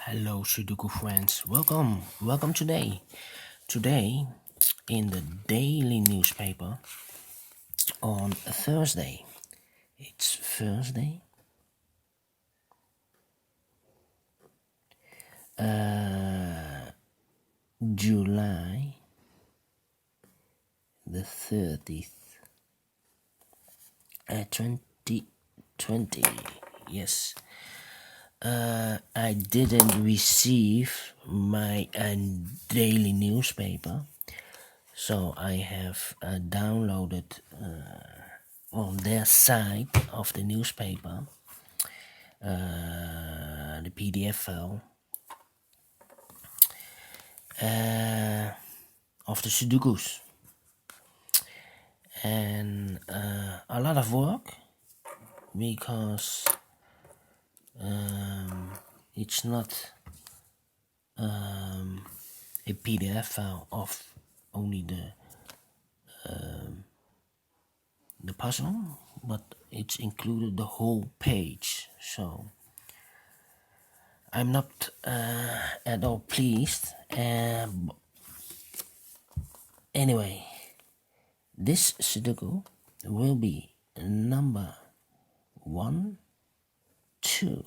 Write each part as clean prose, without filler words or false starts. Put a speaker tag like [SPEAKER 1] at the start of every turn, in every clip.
[SPEAKER 1] Hello Sudoku friends, welcome today in the daily newspaper on Thursday. It's Thursday, July the 30th, 2020. Yes, I didn't receive my daily newspaper, so I have downloaded on their site of the newspaper the PDF file of the Sudokus, and a lot of work because it's not a PDF file of only the puzzle, but it's included the whole page. So I'm not at all pleased. Anyway, this Sudoku will be number 1, 2,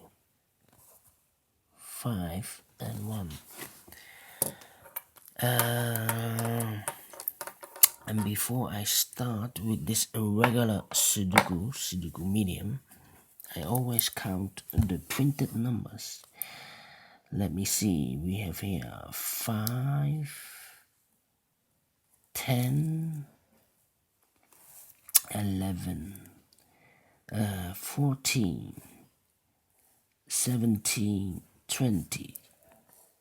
[SPEAKER 1] 5, and 1. And before I start with this regular Sudoku medium, I always count the printed numbers. Let me see, we have here 5, 10, 11, 14, 17, 20,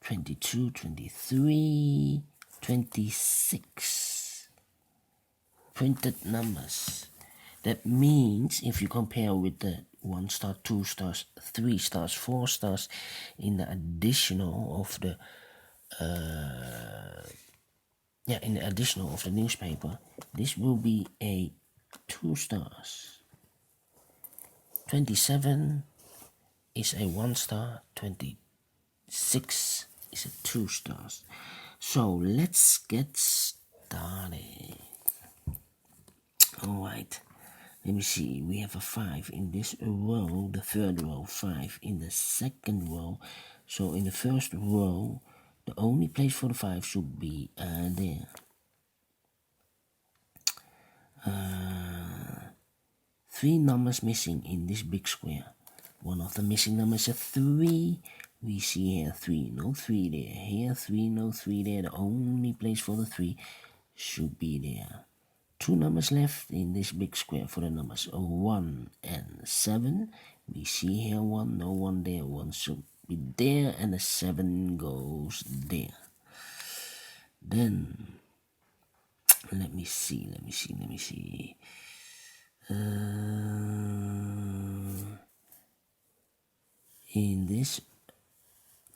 [SPEAKER 1] 22, 23, 26 printed numbers. That means if you compare with the 1 star, 2 stars, 3 stars, 4 stars in the additional of the newspaper, this will be a 2 stars. 27 is a 1 star, 26 is a 2 stars. So let's get started. Alright, let me see, we have a 5 in this row, the third row, 5 in the second row. So in the first row, the only place for the 5 should be there. 3 numbers missing in this big square. One of the missing numbers is a 3. We see here 3, no 3 there. Here 3, no 3 there. The only place for the 3 should be there. 2 numbers left in this big square for the numbers 1 and 7. We see here 1, no 1 there. 1 should be there, and the 7 goes there. Then let me see. In this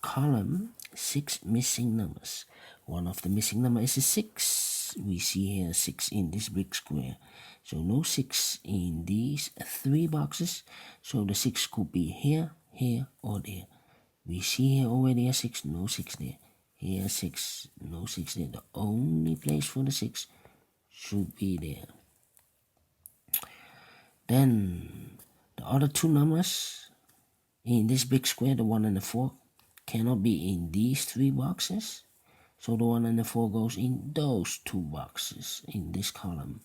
[SPEAKER 1] column, 6 missing numbers. One of the missing number is a 6. We see here 6 in this big square. So no 6 in these 3 boxes. So the 6 could be here, here, or there. We see here already a 6, no 6 there. Here 6, no 6 there. The only place for the 6 should be there. Then the other 2 numbers in this big square, the 1 and the 4, cannot be in these 3 boxes. So the 1 and the 4 goes in those 2 boxes in this column.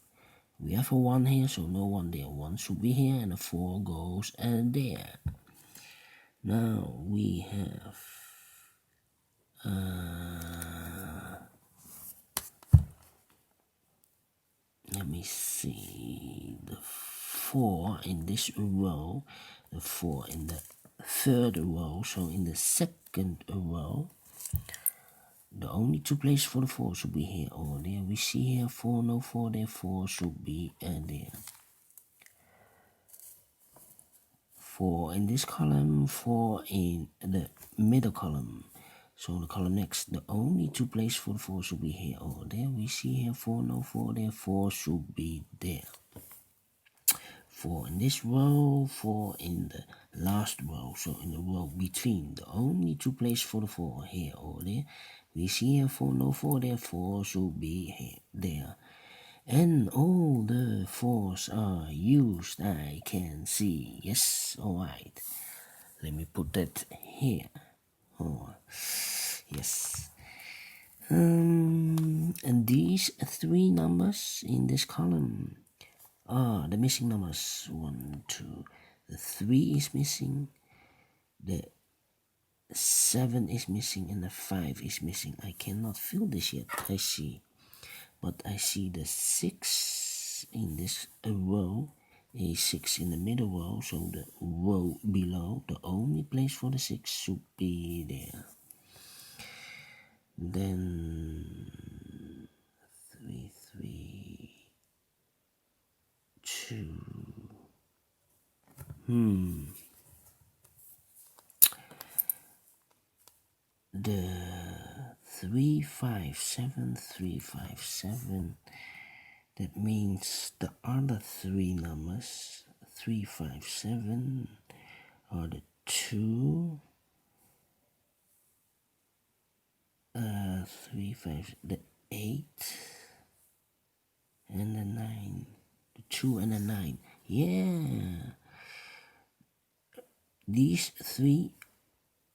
[SPEAKER 1] We have a 1 here, so no 1 there. 1 should be here, and a 4 goes there. Now we have let me see, the 4 in this row, the 4 in the third row. So in the second row, the only 2 places for the 4 should be here or there. We see here 4, no 4 there. 4 should be there. 4 in this column, 4 in the middle column. So the column next, the only 2 places for the 4 should be here or there. We see here 4, no 4 there. 4 should be there. 4 in this row, 4 in the last row, so in the row between. The only two places for the 4 here or there. We see here 4, no 4 there, 4 should be here, there. And all the 4s are used, I can see. Yes, alright. Let me put that here. Oh, yes. And these 3 numbers in this column are the missing numbers. 1, 2. The 3 is missing. The 7 is missing and the 5 is missing. I cannot fill this yet, I see. But I see the 6 in this row, a 6 in the middle row, so the row below, the only place for the 6 should be there. Then 3, 3, 2. The 3, 5, 7, 3, 5, 7. That means the other 3 numbers, 3, 5, 7, are the 2, 3, 5, the 8, and the 9. The 2 and the 9. Yeah. These 3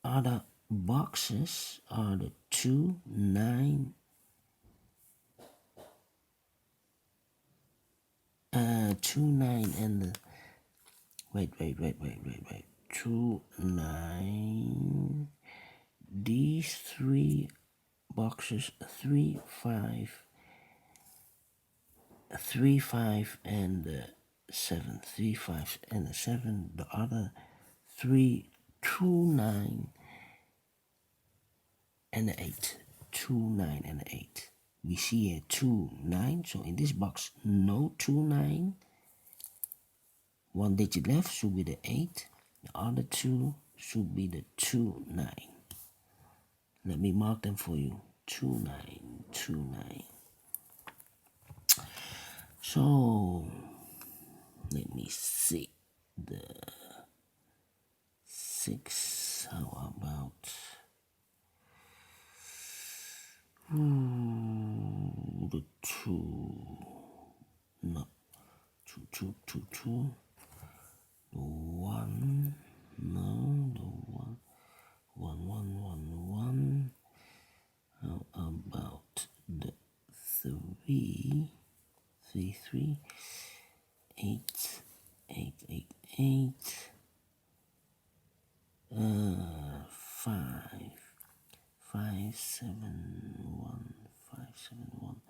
[SPEAKER 1] other boxes are the 2, 9, 2, 9, and the wait. 2, 9. These 3 boxes, 3, 5, 3, 5, and the 7. 3, 5, and the 7. The other 3, 2, 9, and the 8. 2, 9, and the 8. We see here 2, 9. So in this box, no 2, 9. 1 digit left should be the 8. The other 2 should be the 2, 9. Let me mark them for you. 2, 9, 2, 9. So let me see. The 6. How about the 2? No. 2, 2, 2, 2. The 1. No. The 1. 1, 1, 1, 1. How about the 3? 3, 3. 8, 8, 8, 8. 5, 5, 7, 1, 5, 7, 1.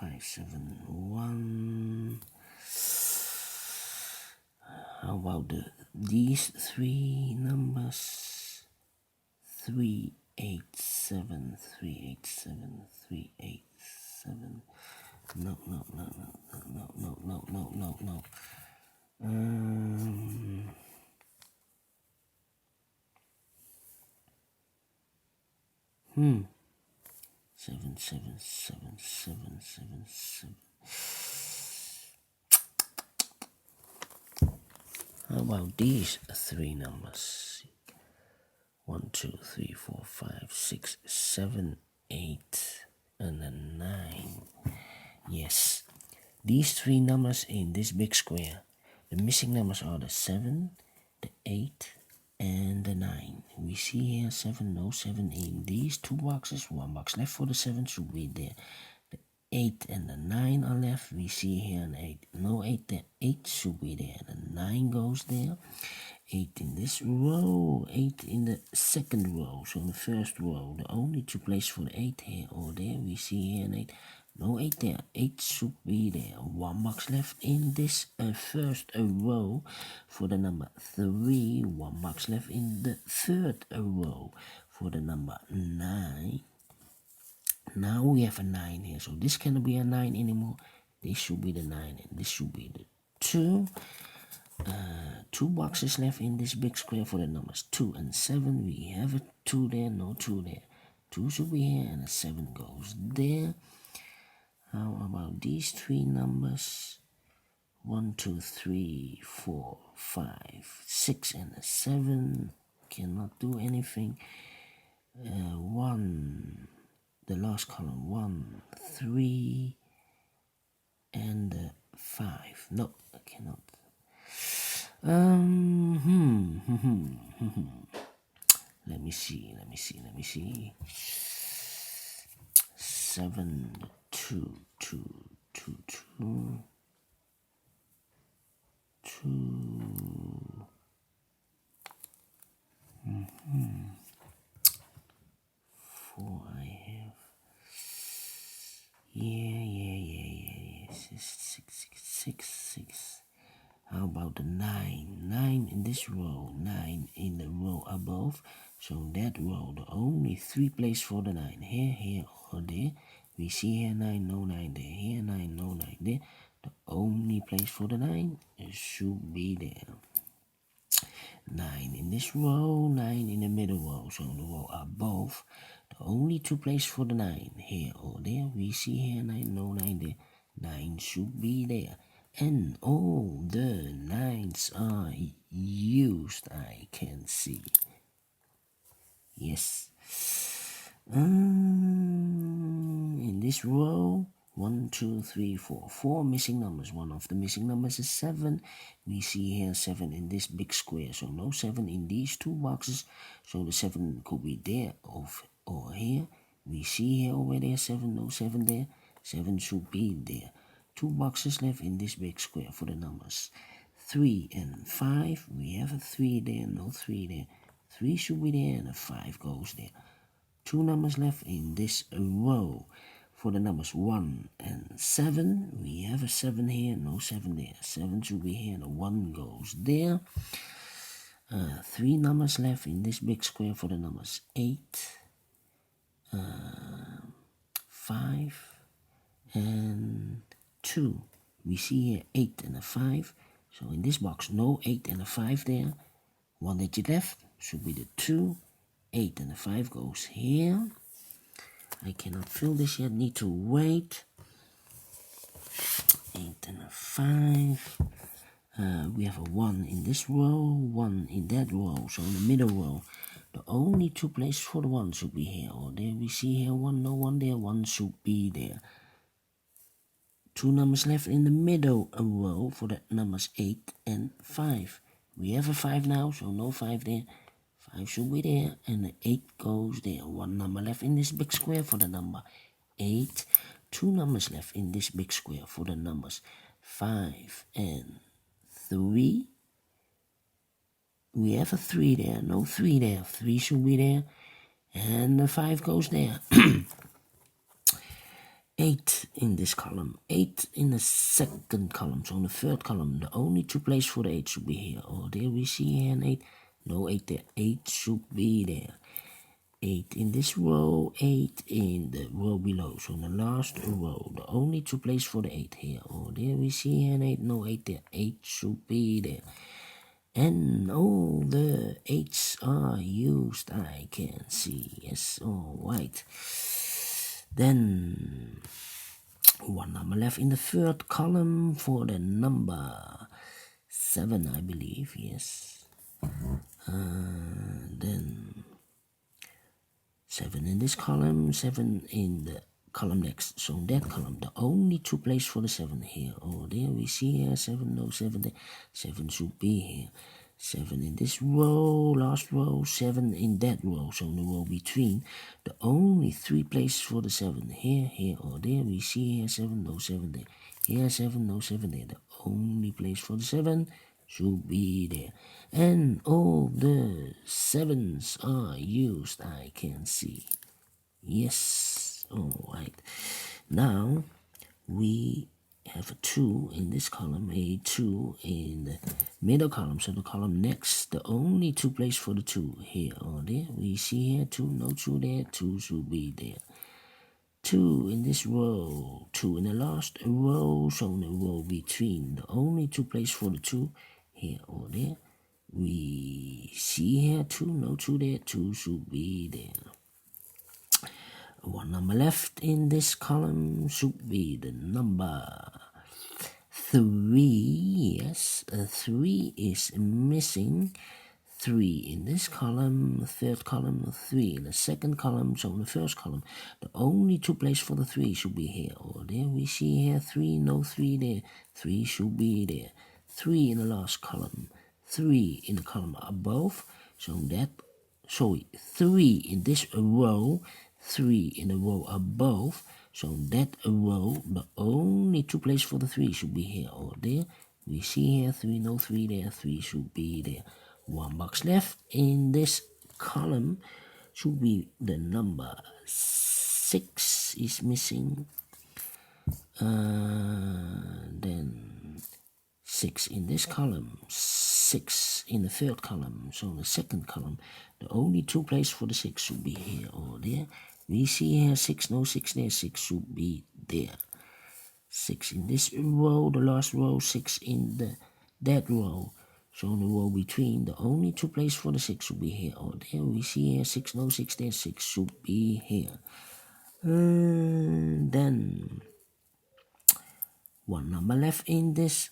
[SPEAKER 1] 5, 7, 1. How about these 3 numbers? 3, 8, 7, 3, 8, 7, 3, 8, 7. No. 7, 7, 7, 7, 7, 7. How about these 3 numbers? 1, 2, 3, 4, 5, 6, 7, 8, and then 9. Yes, these 3 numbers in this big square. The missing numbers are the 7, the 8, and the 9. We see here 7, no 7 in these 2 boxes. 1 box left for the 7 should be there. The 8 and the 9 are left. We see here an 8, no 8 there. 8 should be there. The 9 goes there. 8 in this row, 8 in the second row. So in the first row, the only 2 places for the 8 here or there. We see here an 8. No 8 there. 8 should be there. 1 box left in this first row for the number 3. 1 box left in the third row for the number 9. Now we have a 9 here. So this cannot be a 9 anymore. This should be the 9 and this should be the 2. 2 boxes left in this big square for the numbers 2 and 7. We have a 2 there, no 2 there. 2 should be here and a 7 goes there. How about these three numbers? 1, 2, 3, 4, 5, 6, and a 7. Cannot do anything. 1, the last column, 1, 3, and 5. No, I cannot. Let me see. 7, 2, 2, 2, 2, 2. 4 I have. Yeah. 6. How about the 9? 9 in this row, 9 in the row above. So that row, the only 3 places for the 9. Here, or there. We see here 9, no 9 there. Here 9, no 9 there. The only place for the 9 should be there. 9 in this row, 9 in the middle row. So the row above, the only 2 places for the 9. Here or there. We see here 9, no 9 there. 9 should be there. And all the 9s are used, I can see. Yes. In this row, 1, 2, 3, 4. 4 missing numbers. One of the missing numbers is 7. We see here 7 in this big square. So no 7 in these 2 boxes. So the 7 could be there or here. We see here over there 7, no 7 there. 7 should be there. 2 boxes left in this big square for the numbers. 3 and 5. We have a 3 there, no 3 there. 3 should be there and a 5 goes there. 2 numbers left in this row for the numbers 1 and 7. We have a 7 here, no 7 there. 7 should be here and a 1 goes there. 3 numbers left in this big square for the numbers 8, 5, and 2. We see here 8 and a 5. So in this box, no 8 and a 5 there. 1 digit left should be the 2. 8 and a 5 goes here. I cannot fill this yet, need to wait. 8 and a 5. We have a 1 in this row, 1 in that row. So in the middle row, the only 2 places for the 1 should be here or there. We see here 1, no 1 there, 1 should be there. 2 numbers left in the middle row for the numbers 8 and 5. We have a 5 now, so no 5 there. 5 should be there, and the 8 goes there. 1 number left in this big square for the number 8. 2 numbers left in this big square for the numbers 5 and 3. We have a 3 there, no 3 there. 3 should be there, and the 5 goes there. 8 in this column, 8 in the second column. So in the third column, the only 2 places for the 8 should be here. Oh, there we see here an 8. No 8 there. 8 should be there. 8 in this row, 8 in the row below. So in the last row, the only 2 places for the 8 here. Oh, there we see here an 8. No 8 there. 8 should be there. And all the 8s are used, I can see. Yes, all right. Then 1 number left in the third column for the number 7, I believe. Yes. Then 7 in this column, 7 in the column next. So in that column, the only 2 places for the 7 here. Oh, there we see here 7, no 7 there. 7 should be here. 7 in this row, last row, 7 in that row. So in the row between, the only 3 places for the 7 here, or there. We see here 7, no 7 there. Here 7, no 7 there. The only place for the 7 should be there. And all the 7s are used, I can see. Yes, alright. Now, we have a 2 in this column, a 2 in the middle column. So the column next, the only 2 places for the 2 here or there. We see here 2, no 2 there, 2 should be there. 2 in this row, 2 in the last row, so in the row between, the only 2 places for the 2 here or there. We see here 2, no 2 there, 2 should be there. One number left in this column should be the number 3. Yes, 3 is missing. 3 in this column, third column, 3 in the second column, so in the first column, the only two places for the 3 should be here or there. We see here 3, no 3 there, 3 should be there. 3 in the last column, 3 in the column above, so that, 3 in this row, 3 in the row above, so that row, the only two places for the 3 should be here or there. We see here 3, no 3 there, 3 should be there. One box left in this column should be the number 6 is missing. Then 6 in this column, 6 in the third column, so in the second column, the only two places for the 6 should be here or there. We see here 6, no 6 there, 6 should be there. 6 in this row, the last row, 6 in that row. So in the row between, the only two places for the 6 should be here or there. We see here 6, no 6 there, 6 should be here. Then one number left in this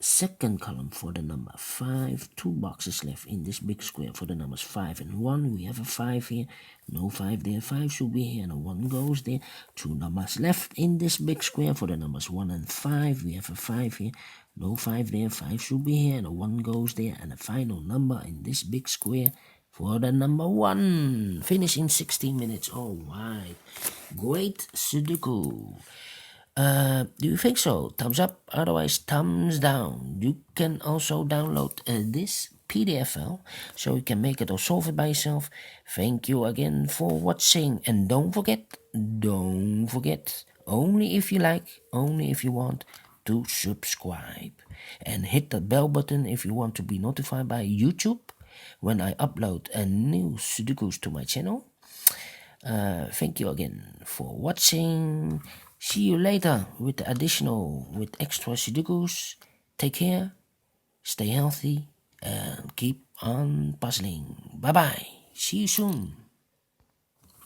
[SPEAKER 1] second column for the number 5. 2 boxes left in this big square for the numbers 5 and 1. We have a 5 here, no 5 there, 5 should be here, and a 1 goes there. 2 numbers left in this big square for the numbers 1 and 5. We have a 5 here, no 5 there, 5 should be here, and a 1 goes there. And the final number in this big square for the number 1. Finish in 16 minutes. All right, great Sudoku. Do you think so? Thumbs up, otherwise thumbs down. You can also download this PDF file so you can make it or solve it by yourself. Thank you again for watching, and don't forget, only if you like, only if you want, to subscribe and hit the bell button if you want to be notified by YouTube when I upload a new Sudokus to my channel. Thank you again for watching. See you later with extra Sudokus. Take care, stay healthy, and keep on puzzling. Bye bye. See you soon.